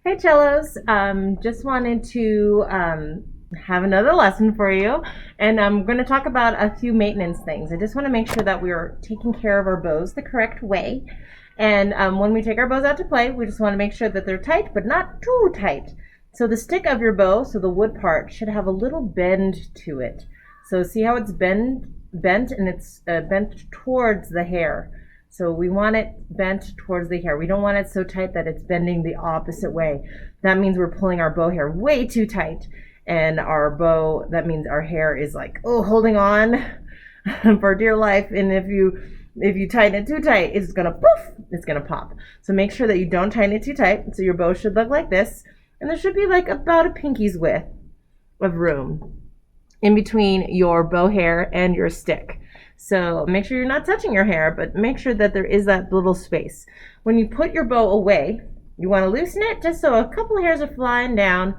Hey cellos, just wanted to have another lesson for you, and I'm going to talk about a few maintenance things. I just want to make sure that we're taking care of our bows the correct way, and when we take our bows out to play, we just want to make sure that they're tight, but not too tight. So the stick of your bow, so the wood part, should have a little bend to it. So see how it's bent, and it's bent towards the hair. So we want it bent towards the hair. We don't want it so tight that it's bending the opposite way. That means we're pulling our bow hair way too tight. And our bow, that means our hair is like, oh, holding on for dear life. And if you tighten it too tight, it's gonna poof, it's gonna pop. So make sure that you don't tighten it too tight. So your bow should look like this. And there should be like about a pinky's width of room in between your bow hair and your stick. So make sure you're not touching your hair, but make sure that there is that little space. When you put your bow away, you want to loosen it just so a couple of hairs are flying down.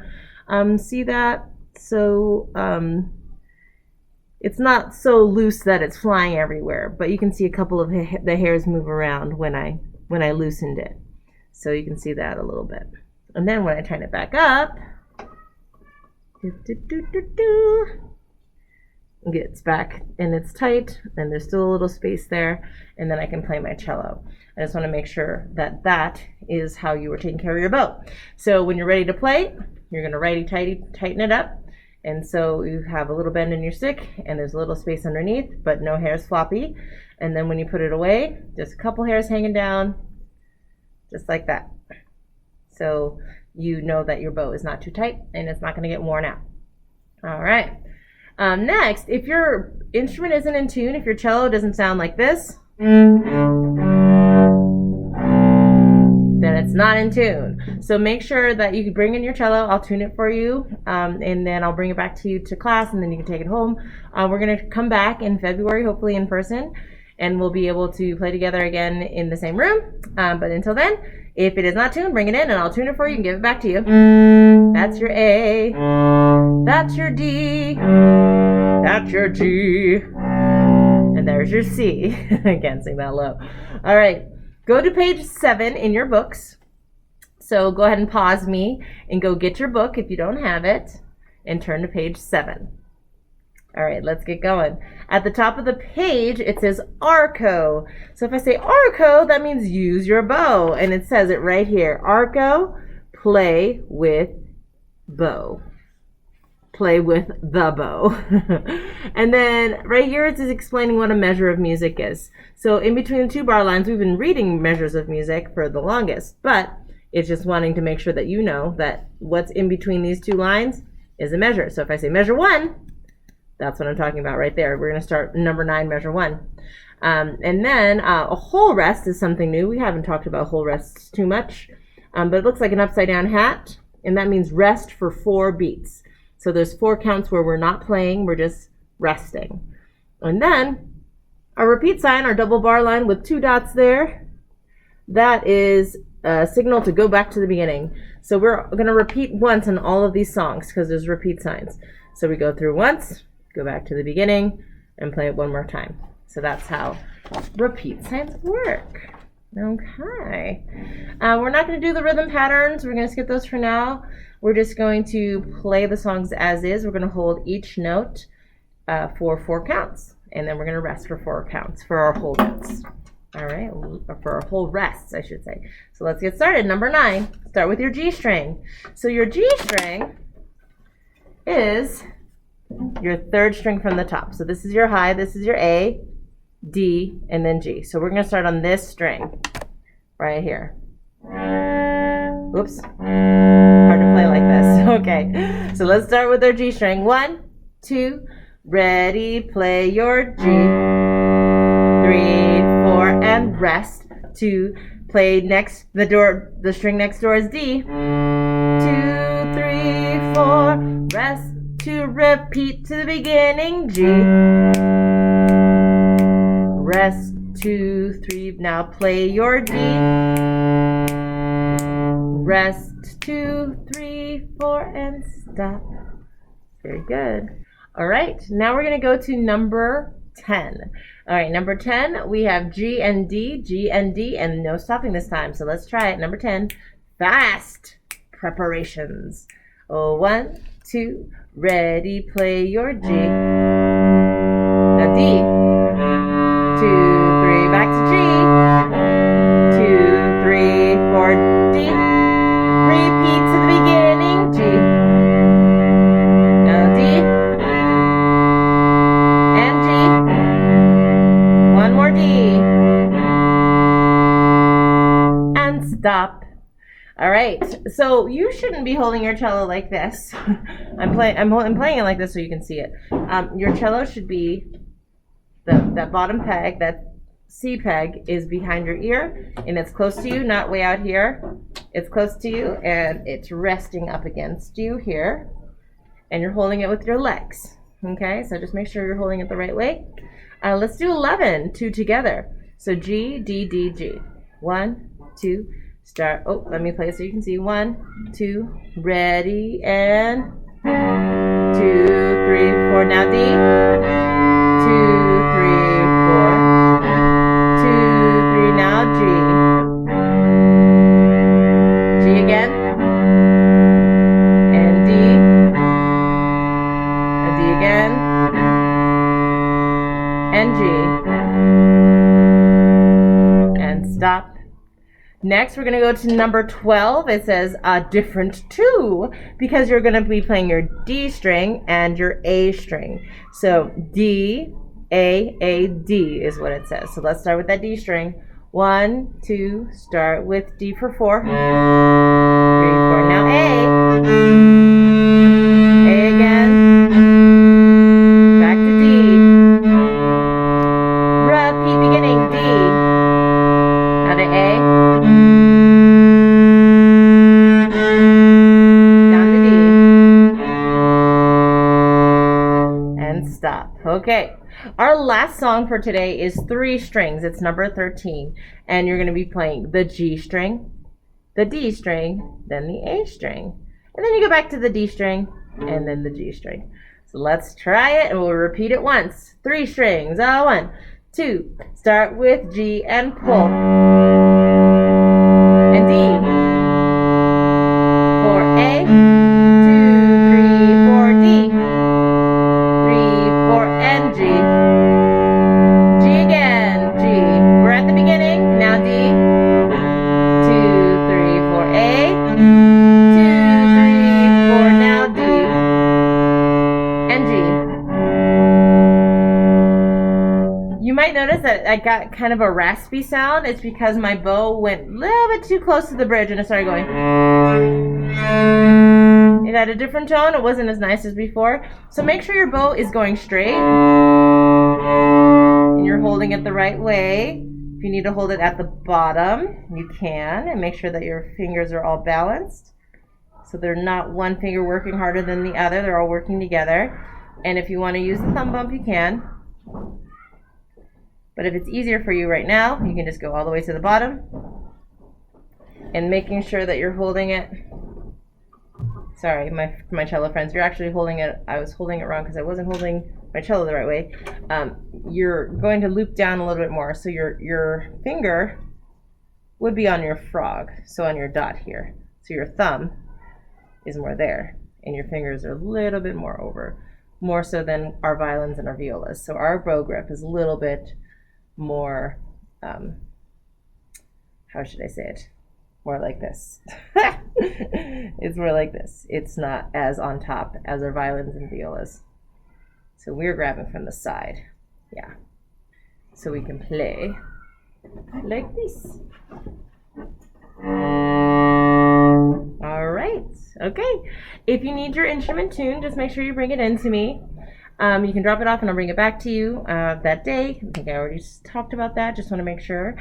See that? So it's not so loose that it's flying everywhere, but you can see a couple of the hairs move around when I loosened it. So you can see that a little bit. And then when I tighten it back up, gets back and it's tight and there's still a little space there, and then I can play my cello. I just want to make sure that that is how you were taking care of your bow. So when you're ready to play, you're going to righty-tighty tighten it up, and so you have a little bend in your stick and there's a little space underneath, but no hairs floppy. And then when you put it away, just a couple hairs hanging down, just like that. So you know that your bow is not too tight and it's not going to get worn out. All right. Next, if your instrument isn't in tune, if your cello doesn't sound like this, then it's not in tune. So make sure that you can bring in your cello. I'll tune it for you, and then I'll bring it back to you to class, and then you can take it home. We're going to come back in February, hopefully in person, and we'll be able to play together again in the same room. But until then, if it is not tuned, bring it in and I'll tune it for you and give it back to you. That's your A. That's your D. That's your G. And there's your C. I can't sing that low. All right. Go to page 7 in your books. So go ahead and pause me and go get your book if you don't have it and turn to page 7. All right, let's get going. At the top of the page, it says arco. So if I say arco, that means use your bow. And it says it right here. Arco, play with bow. Play with the bow. And then right here, it's explaining what a measure of music is. So in between the two bar lines, we've been reading measures of music for the longest. But it's just wanting to make sure that you know that what's in between these two lines is a measure. So if I say measure 1, that's what I'm talking about right there. We're going to start number 9, measure 1. And then a whole rest is something new. We haven't talked about whole rests too much, but it looks like an upside down hat, and that means rest for 4 beats. So there's 4 counts where we're not playing, we're just resting. And then our repeat sign, our double bar line with 2 dots there, that is a signal to go back to the beginning. So we're going to repeat once in all of these songs because there's repeat signs. So we go through once, go back to the beginning, and play it one more time. So that's how repeat signs work. Okay. We're not going to do the rhythm patterns. We're going to skip those for now. We're just going to play the songs as is. We're going to hold each note for 4 counts, and then we're going to rest for 4 counts for our whole notes. All right, or for our whole rests, I should say. So let's get started. Number 9, start with your G string. So your G string is your 3rd string from the top. So this is your high, this is your A, D, and then G. So we're going to start on this string right here. Oops. Hard to play like this. Okay. So let's start with our G string. 1, 2, ready, play your G. 3, 4, and rest. 2, play next, the string next door is D. 2, 3, 4, rest. To repeat to the beginning, G. Rest, 2, 3, now play your D. Rest, 2, 3, 4, and stop. Very good. All right, now we're going to go to number 10. All right, number 10, we have G and D, and no stopping this time. So let's try it. Number 10, fast. preparations. Oh, 1, 2, ready, play your G. Now D. 2, 3, back to G. 2, 3, 4, D. Repeat to the beginning, G. Now D. And G. One more D. And stop. All right, so you shouldn't be holding your cello like this. I'm playing it like this so you can see it. Your cello should be that bottom peg, that C peg is behind your ear, and it's close to you, not way out here. It's close to you, and it's resting up against you here, and you're holding it with your legs. Okay, so just make sure you're holding it the right way. Let's do 11, 2 together. So G, D, D, G. 1, 2. Start. Oh, let me play so you can see. 1, 2, ready, and 2, 3, 4. Now D. 2, 3, 4. 2, 3. Now G. G again. And D. And D again. And G. And stop. Next, we're going to go to number 12. It says a different 2 because you're going to be playing your D string and your A string. So D, A, D is what it says. So let's start with that D string. 1, 2, start with D for 4. 3, 4. Now A. A again. Back to D. Repeat beginning D. Now to A. Down to D. And stop. Okay. Our last song for today is 3 strings. It's number 13. And you're going to be playing the G string, the D string, then the A string. And then you go back to the D string and then the G string. So let's try it and we'll repeat it once. 3 strings. 1, 2. Start with G and pull. And D. For A. 2, 3, 4 D. 3, 4 and G. G again. G. We're at the beginning. Now D. 2, 3, 4 A. 2, 3, 4. Now D. And G. You might notice that I got kind of a raspy sound. It's because my bow went a little bit too close to the bridge and it started going. It had a different tone. It wasn't as nice as before. So make sure your bow is going straight and you're holding it the right way. If you need to hold it at the bottom, you can, and make sure that your fingers are all balanced. So they're not one finger working harder than the other. They're all working together. And if you want to use the thumb bump, you can. But if it's easier for you right now, you can just go all the way to the bottom and making sure that you're holding it. Sorry, my cello friends, you're actually holding it. I was holding it wrong because I wasn't holding my cello the right way. You're going to loop down a little bit more. So your finger would be on your frog, so on your dot here. So your thumb is more there, and your fingers are a little bit more over, more so than our violins and our violas. So our bow grip is a little bit more, how should I say it? More like this. It's more like this. It's not as on top as our violins and violas. So we're grabbing from the side. Yeah. So we can play like this. All right. Okay. If you need your instrument tuned, just make sure you bring it in to me. You can drop it off and I'll bring it back to you that day. I think I already talked about that. Just want to make sure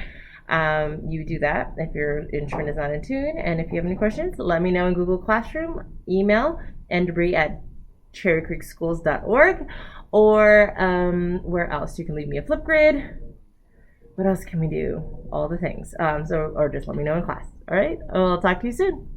you do that if your instrument is not in tune. And if you have any questions, let me know in Google Classroom, email, ndebris@cherrycreekschools.org, or where else? You can leave me a Flipgrid. What else can we do? All the things. Or just let me know in class. All right. I'll talk to you soon.